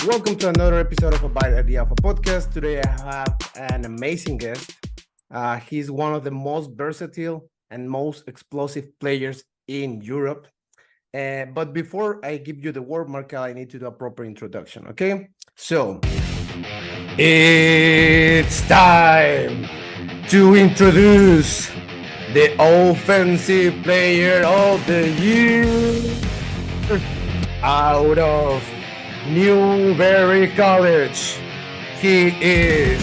Welcome to another episode of A Bite at the Alpha podcast. Today I have an amazing guest. He's one of the most versatile and most explosive players in Europe. But before I give you the word, Markell, I need to do a proper introduction, okay? So, it's time to introduce the offensive player of the year out of Newberry College. He is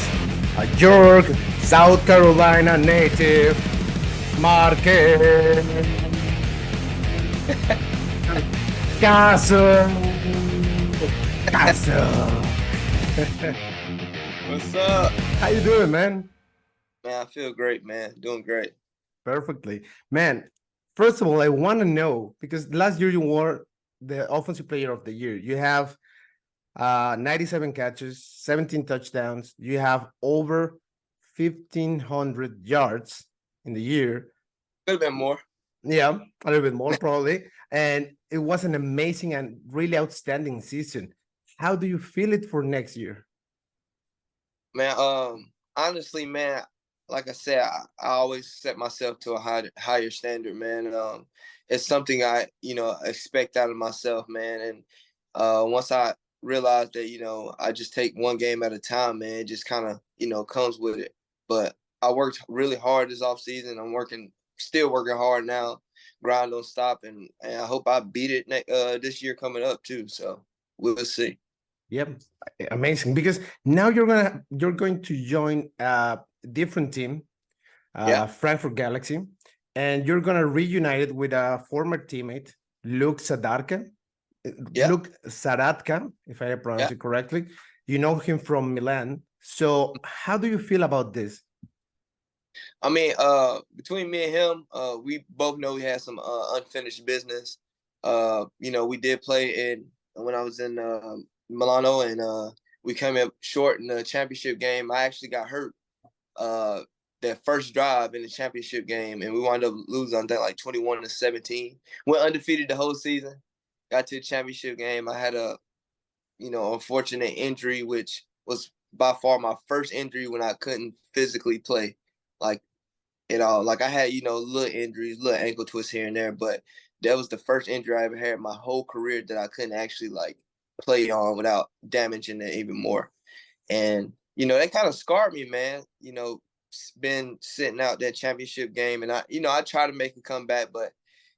a York, South Carolina native, Markell Castle. What's up? How you doing, man? Man, I feel great, man. Doing great. Perfectly. Man, first of all, I want to know, because last year you were the offensive player of the year. You have 97 catches, 17 touchdowns. You have over 1,500 yards in the year. Could have been more. Yeah, a little bit more probably. And it was an amazing and really outstanding season. How do you feel it for next year? Man, honestly, man, like I said, I always set myself to a higher standard, man. It's something I, expect out of myself, man. And once I realized that, I just take one game at a time, man, it just kind of, comes with it. But I worked really hard this offseason. I'm still working hard now. Grind don't stop, and I hope I beat it this year coming up too. So we'll see. Yep, amazing. Because now you're going to join a different team, Frankfurt Galaxy, and you're gonna reunite it with a former teammate, Luke Sadarka. Luke Saratka, if I pronounce it correctly. You know him from Milan. So how do you feel about this? I mean, between me and him, we both know we had some unfinished business. We did play when I was in Milano, and we came up short in the championship game. I actually got hurt that first drive in the championship game, and we wound up losing, I think, like 21-17. Went undefeated the whole season. Got to the championship game. I had a, unfortunate injury, which was by far my first injury when I couldn't physically play. Like, I had, little injuries, little ankle twists here and there, but that was the first injury I ever had in my whole career that I couldn't actually play on without damaging it even more. And, that kind of scarred me, man. Been sitting out that championship game, and I try to make a comeback, but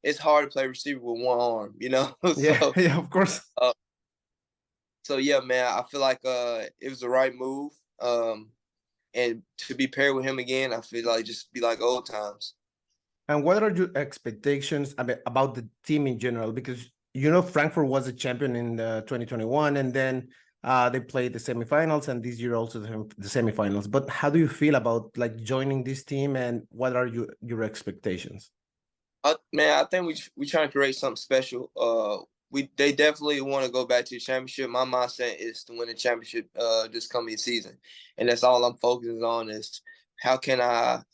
it's hard to play receiver with one arm, Yeah, yeah, of course. So yeah, man, I feel like it was the right move. And to be paired with him again, I feel like just be like old times. And what are your expectations about the team in general? Because Frankfurt was a champion in 2021, and then they played the semifinals, and this year also the semifinals. But how do you feel about joining this team, and what are your expectations? Man, I think we trying to create something special. They definitely want to go back to the championship. My mindset is to win the championship this coming season, and that's all I'm focusing on is how can I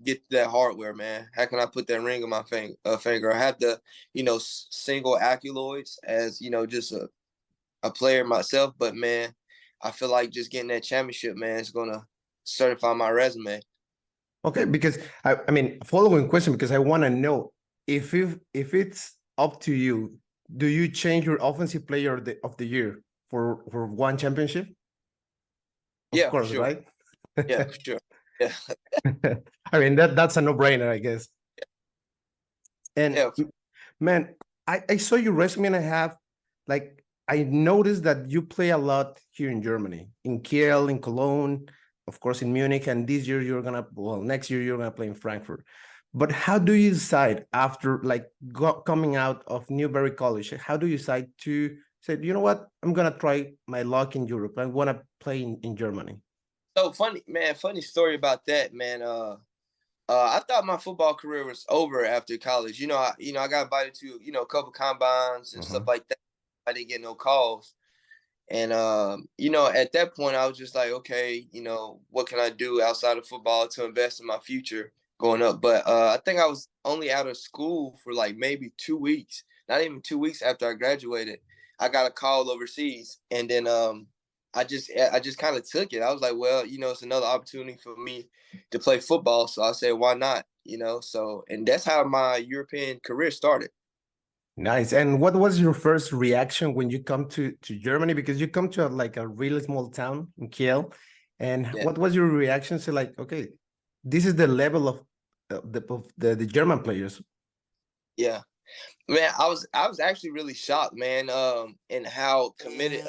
get that hardware, man? How can I put that ring on my finger? I have the single accolades as just a player myself, but man, I feel like just getting that championship, man, is gonna certify my resume. Okay, because I mean, following question, because I want to know if it's up to you, do you change your offensive player of the year for one championship? Of course, sure. right? Yeah, for sure. Yeah. I mean, that's a no-brainer, I guess. And man, I saw your resume, and I noticed that you play a lot here in Germany, in Kiel, in Cologne, of course, in Munich, and next year you're gonna play in Frankfurt. But how do you decide after coming out of Newberry College? How do you decide to say, you know what, I'm gonna try my luck in Europe. I want to play in Germany. So funny story about that, man. I thought my football career was over after college. I got invited to a couple combines and stuff like that. I didn't get no calls. And, at that point, I was just like, okay, what can I do outside of football to invest in my future going up? But I think I was only out of school for maybe 2 weeks, not even 2 weeks after I graduated. I got a call overseas, and then I just kind of took it. I was like, well, it's another opportunity for me to play football. So I said, why not? So and that's how my European career started. Nice. And what was your first reaction when you come to Germany? Because you come to like a really small town in Kiel. And Yeah. what was your reaction to like, okay, this is the level of the German players? Yeah. Man, I was actually really shocked, man, and how committed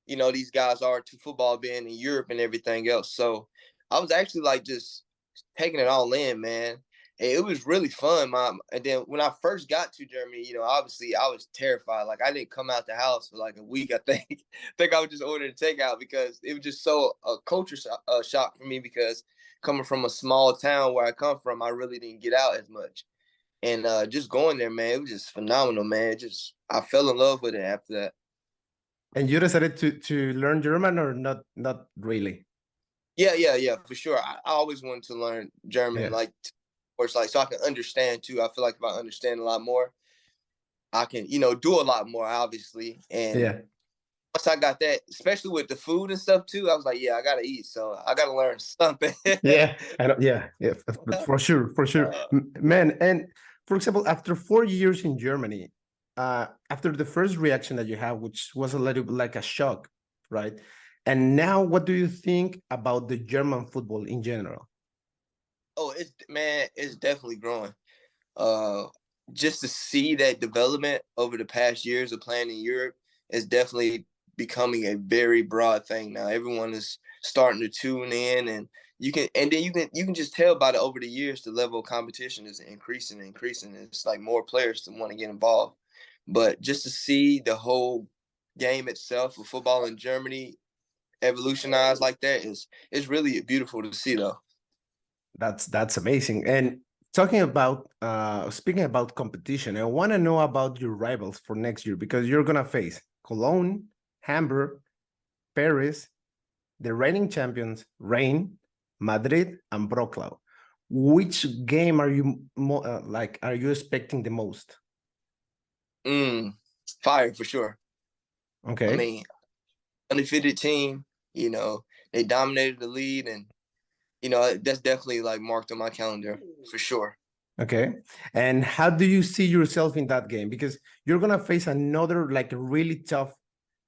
these guys are to football being in Europe and everything else. So I was actually like just taking it all in, man. And it was really fun, Mom. And then when I first got to Germany, obviously I was terrified. Like I didn't come out the house for like a week. I think I think I was just ordering takeout because it was just so a culture shock for me, because coming from a small town where I come from, I really didn't get out as much. And just going there, man, it was just phenomenal, man. I fell in love with it after that. And you decided to learn German or not really? Yeah, for sure. I always wanted to learn German, Yeah. like, or it's like so I can understand too. I feel like if I understand a lot more, I can, do a lot more, obviously. And Yeah. once I got that, especially with the food and stuff too, I was like, yeah, I gotta eat, so I gotta learn something. Yeah, I don't, yeah, for sure, for sure, man. And for example, after 4 years in Germany, after the first reaction that you have, which was a little bit like a shock, right? And now, what do you think about the German football in general? Oh, it's definitely growing. Uh, just to see that development over the past years of playing in Europe is definitely becoming a very broad thing now. Everyone is starting to tune in, and then you can just tell by the over the years the level of competition is increasing and increasing. It's like more players to want to get involved. But just to see the whole game itself of football in Germany evolutionize like that is really beautiful to see, though. That's amazing. And talking about speaking about competition, I want to know about your rivals for next year, because you're gonna face Cologne, Hamburg, Paris, the reigning champions, Reign, Madrid, and Wroclaw. Which game are you like? Are you expecting the most? Fire for sure. I Okay. mean, undefeated team, they dominated the lead, and that's definitely like marked on my calendar for sure. Okay. And how do you see yourself in that game? Because you're gonna face another like really tough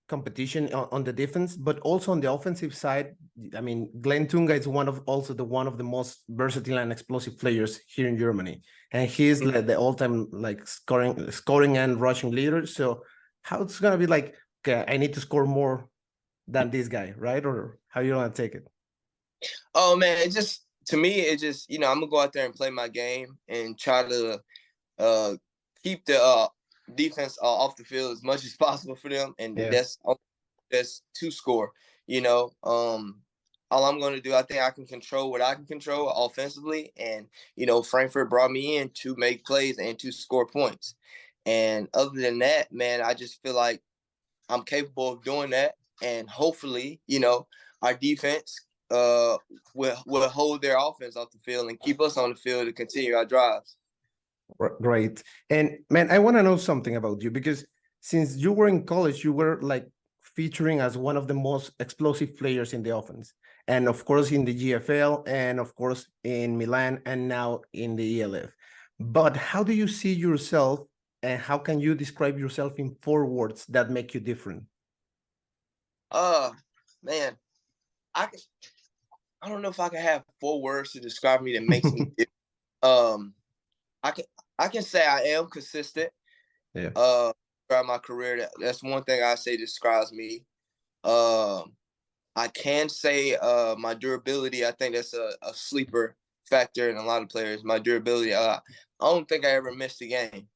competition on the defense, but also on the offensive side. I mean, Glenn Tunga is one of the most versatile and explosive players here in Germany, and he's like the all-time like scoring and rushing leader. So how it's gonna be like? Okay, I need to score more than this guy, right? Or how you gonna take it? Oh man, to me, I'm gonna go out there and play my game and try to uh, keep the defense off the field as much as possible for them, and Yeah. that's to score. All I'm going to do, I think I can control what I can control offensively, and Frankfurt brought me in to make plays and to score points. And other than that, man, I just feel like I'm capable of doing that, and hopefully, our defense will hold their offense off the field and keep us on the field to continue our drives. Great. And man, I want to know something about you, because since you were in college, you were like featuring as one of the most explosive players in the offense. And of course, in the GFL, and of course, in Milan, and now in the ELF. But how do you see yourself, and how can you describe yourself in 4 words that make you different? Man, I I don't know if I can have 4 words to describe me that makes me different. Um, I can say I am consistent. Yeah. Throughout my career, that's one thing I say describes me. I can say my durability. I think that's a sleeper factor in a lot of players. My durability. I don't think I ever missed a game,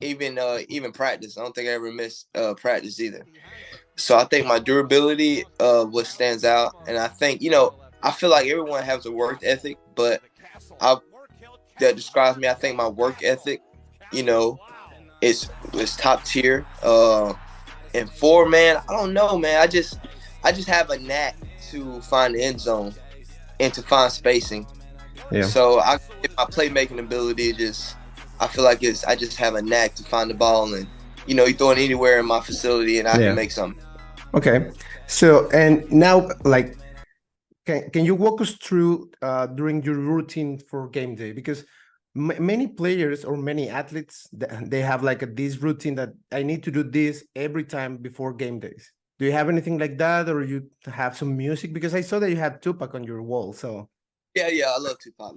even practice. I don't think I ever missed practice either. So I think my durability what stands out, and I think I feel like everyone has a work ethic, but I that describes me. I think my work ethic, is top tier. And 4, man, I don't know, man. I just have a knack to find the end zone and to find spacing. Yeah. So my playmaking ability I feel like I just have a knack to find the ball and you throw it anywhere in my facility and I can make something. Okay. So, and now, like, can you walk us through during your routine for game day? Because many players or many athletes, they have like this routine that I need to do this every time before game days. Do you have anything like that, or you have some music? Because I saw that you had Tupac on your wall. So Yeah, I love Tupac.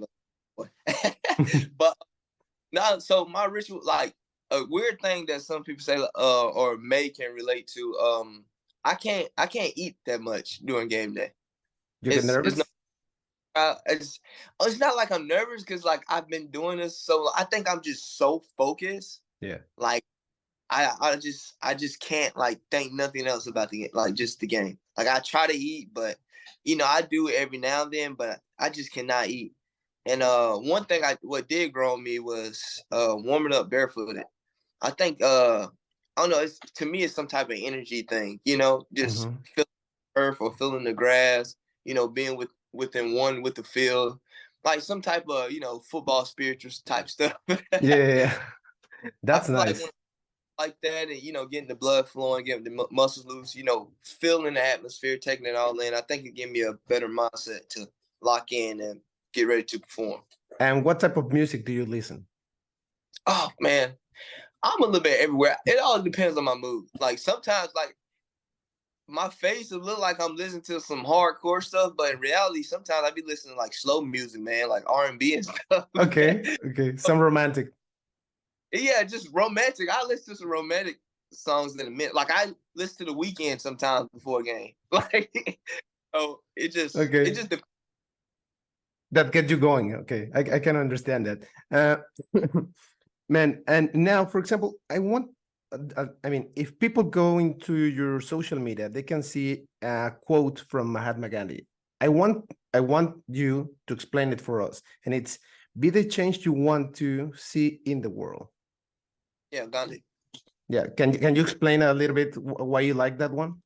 But no, so my ritual, like a weird thing that some people say or may can relate to. I can't eat that much during game day. you get It's not nervous? it's not like I'm nervous because like I've been doing this, so I think I'm just so focused. Yeah. Like I just can't like think nothing else about like just the game. Like I try to eat, but I do it every now and then, but I just cannot eat. And one thing what did grow on me was warming up barefooted. I think I don't know, to me it's some type of energy thing, just Mm-hmm. feeling the earth or feeling the grass, being within one with the field. Like some type of, football spiritual type stuff. Yeah, I that's feel like nice. when like that and getting the blood flowing, getting the muscles loose, feeling the atmosphere, taking it all in. I think it gave me a better mindset to lock in and get ready to perform. And what type of music do you listen? Oh man, I'm a little bit everywhere. It all depends on my mood. Like sometimes, like my face will look like I'm listening to some hardcore stuff, but in reality, sometimes I be listening to like slow music, man, like R&B and stuff. Okay, okay, some romantic. Yeah, just romantic. I listen to some romantic songs in a minute. Like I listen to The Weeknd sometimes before a game. Like, so it Okay, just that get you going. Okay, I can understand that. Man, and now, for example, I mean, if people go into your social media, they can see a quote from Mahatma Gandhi. I want you to explain it for us, and it's be the change you want to see in the world. yeah, Gandhi. Yeah, can you explain a little bit why you like that one?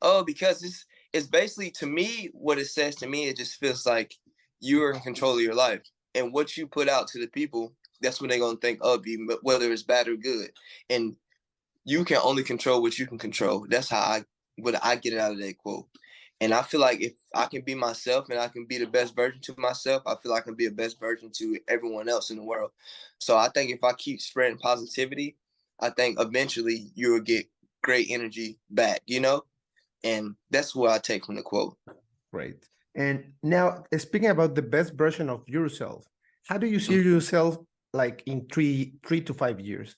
Oh, because it's basically to me what it says to me. It just feels like you're in control of your life, and what you put out to the people, that's what they're gonna think of you, whether it's bad or good. And you can only control what you can control. That's how I get it out of that quote. And I feel like if I can be myself and I can be the best version to myself, I feel like I can be a best version to everyone else in the world. So I think if I keep spreading positivity, I think eventually you will get great energy back, And that's what I take from the quote. Great. And now, speaking about the best version of yourself, how do you see yourself like in three to 5 years?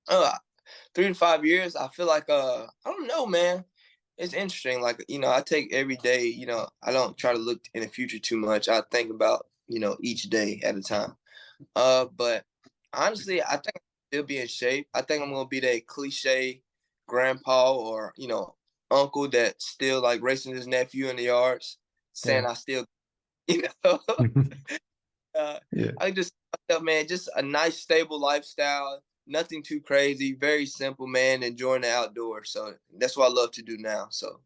Uh, 3 to 5 years, I feel like I don't know, man. It's interesting. Like, I take every day, I don't try to look in the future too much. I think about, each day at a time. But honestly, I think I'll still be in shape. I think I'm gonna be that cliche grandpa or, uncle that still like racing his nephew in the yards, saying Yeah. I still, you know. Yeah. I just man, just a nice stable lifestyle, nothing too crazy, very simple, man, enjoying the outdoors. So that's what I love to do now. So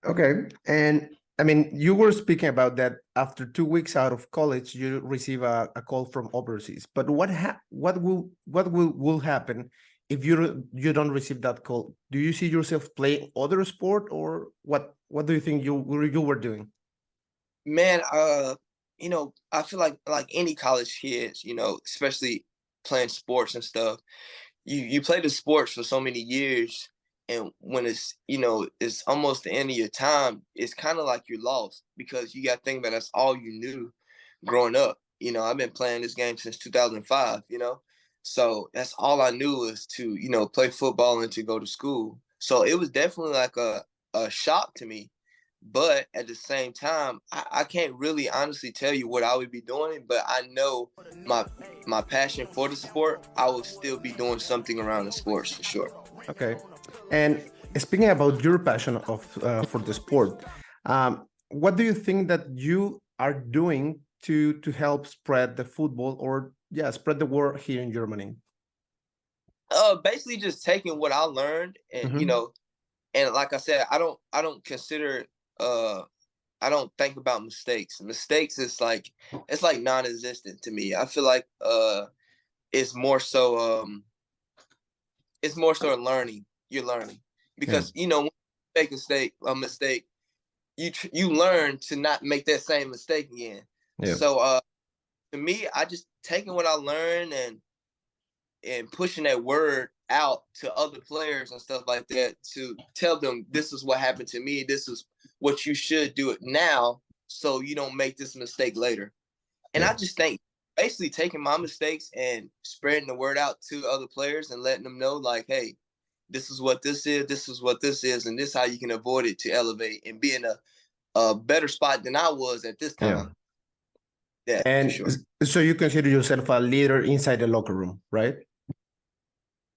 Okay. And I mean, you were speaking about that after 2 weeks out of college, you receive a call from overseas. But what will happen if you don't receive that call? Do you see yourself playing other sport, or what do you think you were doing? man, I feel like any college kids, especially playing sports and stuff, you play the sports for so many years, and when it's almost the end of your time, it's kind of like you're lost because you got to think about that's all you knew growing up. I've been playing this game since 2005. So that's all I knew was to play football and to go to school. So it was definitely like a shock to me. But at the same time, I can't really honestly tell you what I would be doing, but I know my my passion for the sport, I will still be doing something around the sports for sure. Okay. And speaking about your passion of for the sport, what do you think that you are doing to help spread the football, or yeah, spread the word here in Germany? Basically just taking what I learned and Mm-hmm. and like I said, I don't consider uh I don't think about mistakes. Mistakes is like it's like non-existent to me. I feel like it's more so it's more sort of learning. You're learning because you know when you make a mistake, you learn to not make that same mistake again. Yeah. So to me, I just taking what I learned and pushing that word out to other players and stuff like that to tell them this is what happened to me. This is what you should do it now so you don't make this mistake later. And I just think basically taking my mistakes and spreading the word out to other players and letting them know like, hey, this is what this is what this is, and this is how you can avoid it to elevate and be in a better spot than I was at this time. Yeah, and for sure. So you consider yourself a leader inside the locker room, right?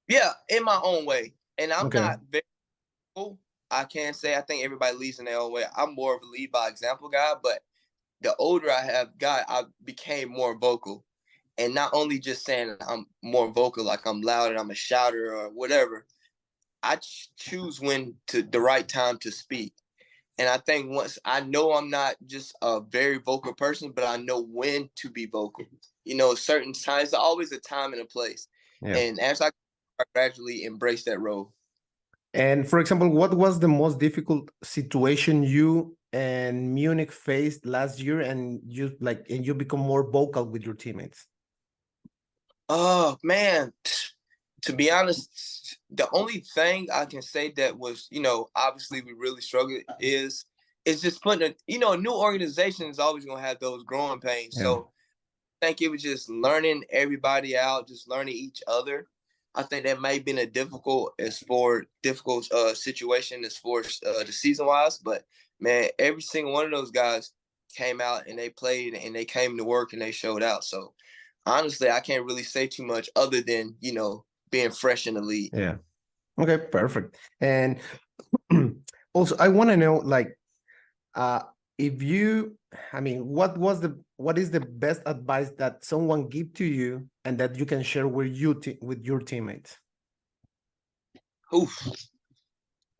Yeah, in my own way. And I'm Okay. not very cool. I can't say I think everybody leads in their own way. I'm more of a lead by example guy, but the older I have got, I became more vocal. And not only just saying I'm more vocal, like I'm loud and I'm a shouter or whatever. I choose when to the right time to speak. And I think once I know I'm not just a very vocal person, but I know when to be vocal. You know, certain times, there's always a time and a place. Yeah. And as I gradually embrace that role. And for example, what was the most difficult situation you and Munich faced last year, and you become more vocal with your teammates? Oh man, to be honest, the only thing I can say that was, you know, obviously we really struggled is just putting a new organization is always gonna have those growing pains. So I think it was just learning everybody out, just learning each other. I think that may have been a difficult situation as far as the season wise, but man, every single one of those guys came out and they played and they came to work and they showed out. So honestly, I can't really say too much other than, you know, being fresh in the league. Yeah. Okay, perfect. And also I want to know like if you, I mean, what is the best advice that someone give to you and that you can share with with your teammates? Oof.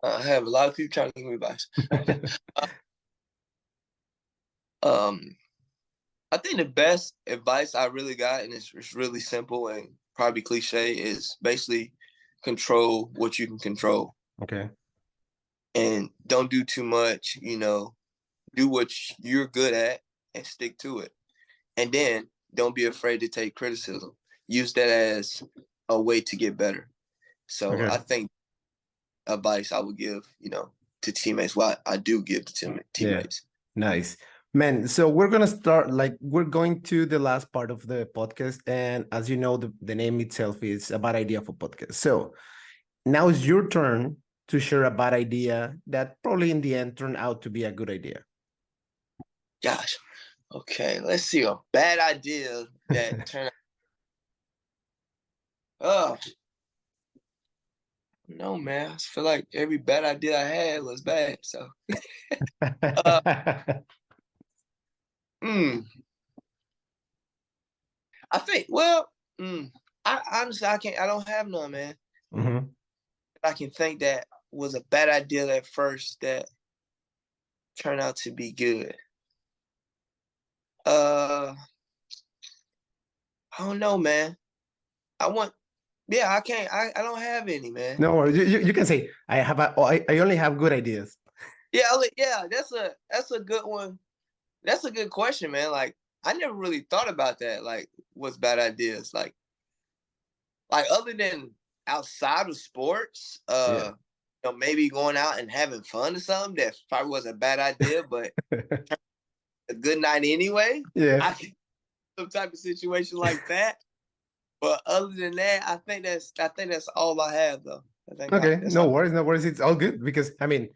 I have a lot of people trying to give me advice. I think the best advice I really got, and it's really simple and probably cliche, is basically control what you can control. Okay. And don't do too much, you know, do what you're good at and stick to it. And then don't be afraid to take criticism. Use that as a way to get better. So I think advice I would give, you know, to teammates, what I do give to teammates. Yeah. Nice. Man, so we're going to start, we're going to the last part of the podcast. And as you know, the name itself is a bad idea for podcast. So now it's your turn to share a bad idea that probably in the end turned out to be a good idea. Gosh. Okay, let's see a bad idea that turned out. Oh, no, man. I feel like every bad idea I had was bad. So, I think. Well, I honestly I don't have none, man. Mm-hmm. I can think that was a bad idea at first that turned out to be good. I don't know, man. I can't. I don't have any, man. No worries. You can say I only have good ideas. Yeah. That's a good one. That's a good question, man. Like I never really thought about that. Like, what's bad ideas? Like other than outside of sports, you know, maybe going out and having fun or something. That probably was a bad idea, but a good night anyway. Yeah. Some type of situation like that. But other than that, I think that's all I have though. Okay, no worries. It's all good because I mean,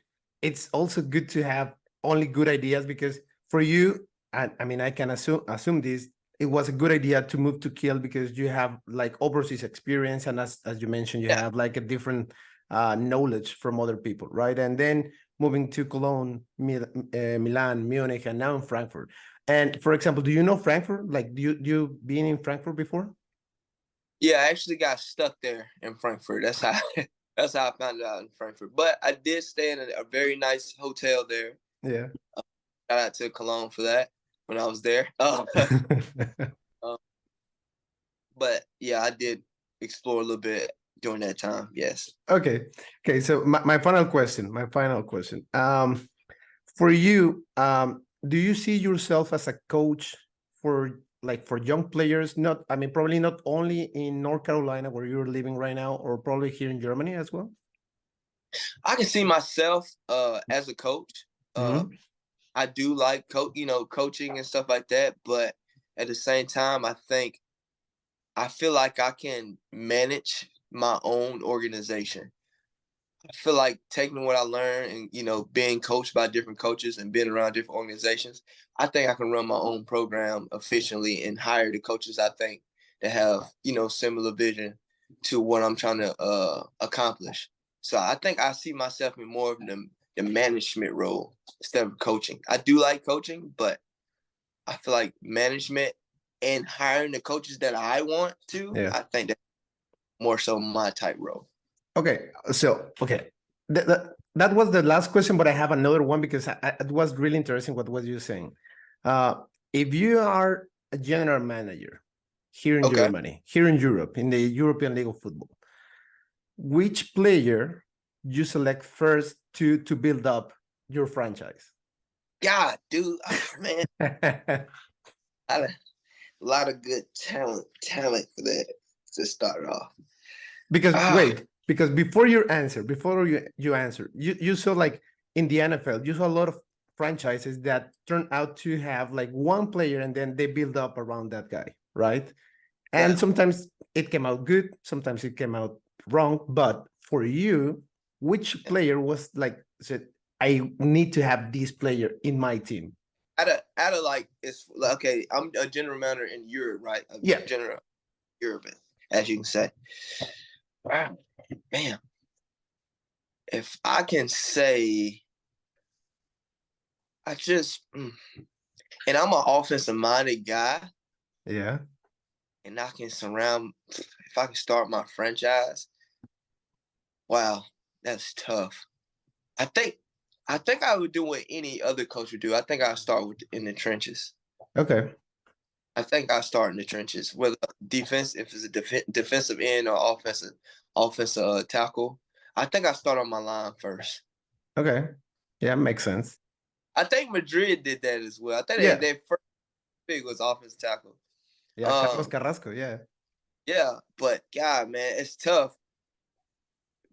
it's also good to have only good ideas because for you, I mean, I can assume this. It was a good idea to move to Kiel because you have like overseas experience, and as you mentioned, you have like a different knowledge from other people, right? And then moving to Cologne, Milan, Munich, and now in Frankfurt. And for example, do you know Frankfurt? Like, you been in Frankfurt before? Yeah, I actually got stuck there in Frankfurt. That's how that's how I found it out in Frankfurt. But I did stay in a very nice hotel there. Yeah. Shout out to Cologne for that when I was there. But yeah, I did explore a little bit during that time. Yes. Okay. Okay. So my final question. For you, do you see yourself as a coach for young players? Not, I mean, probably not only in North Carolina where you're living right now, or probably here in Germany as well. I can see myself as a coach. I do like coaching and stuff like that, but at the same time, I feel like I can manage my own organization. I feel like taking what I learned and being coached by different coaches and being around different organizations, I think I can run my own program efficiently and hire the coaches I think that have similar vision to what I'm trying to accomplish. So I think I see myself in more of the management role instead of coaching. I do like coaching, but I feel like management and hiring the coaches that I want to, I think that's more so my type role. Okay, so that was the last question, but I have another one because it was really interesting what was you saying. If you are a general manager here in Germany, here in Europe, in the European League of Football, which player you select first to build up your franchise? Yeah, dude, man, a lot of good talent for that to start off. Because because before you answer, you saw like in the NFL, you saw a lot of franchises that turn out to have like one player and then they build up around that guy, right? And sometimes it came out good, sometimes it came out wrong. But for you, which player was like said, I need to have this player in my team? Out of like, it's okay. I'm a general manager in Europe, right? General Europe, as you can say. Wow, man. If I can say, and I'm an offensive minded guy. Yeah. And I can if I can start my franchise, wow, that's tough. I think I would do what any other coach would do. I think I'll start in the trenches. Okay. I think I'll start in the trenches. Whether defense, if it's a defensive end or offensive tackle, I think I start on my line first. Okay. Yeah, makes sense. I think Madrid did that as well. I think their first pick was offensive tackle. Yeah, Carlos Carrasco, yeah. Yeah, but God, man, it's tough.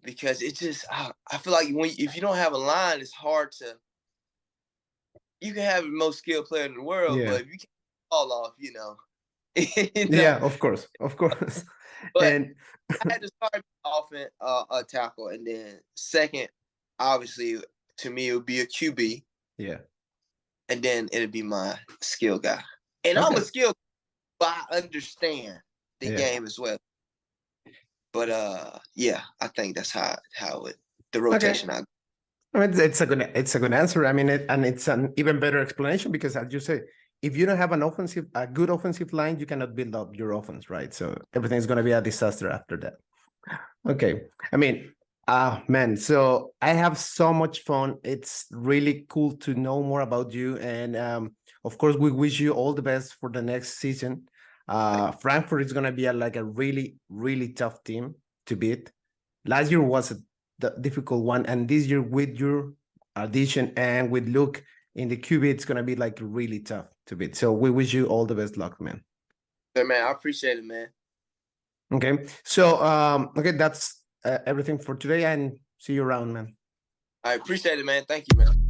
Because it just, I feel like if you don't have a line, it's hard to. You can have the most skilled player in the world, but if you can't fall off, Yeah, of course. But and I had to start offense, a tackle, and then second, obviously, to me, it would be a QB. Yeah. And then it'd be my skill guy, and I'm a skill, but I understand the game as well. But yeah, I think that's how the rotation. I mean, it's a good answer. I mean, and it's an even better explanation because, as you say, if you don't have a good offensive line, you cannot build up your offense, right? So everything's going to be a disaster after that. Okay, I mean, man. So I have so much fun. It's really cool to know more about you, and of course, we wish you all the best for the next season. Frankfurt is going to be a really, really tough team to beat. Last year was the difficult one, and this year with your addition and with Luke in the QB, it's going to be like really tough to beat. So we wish you all the best luck, man. Yeah, man, I appreciate it, man. Okay, so okay, that's everything for today, and see you around, man. I appreciate it, man. Thank you, man.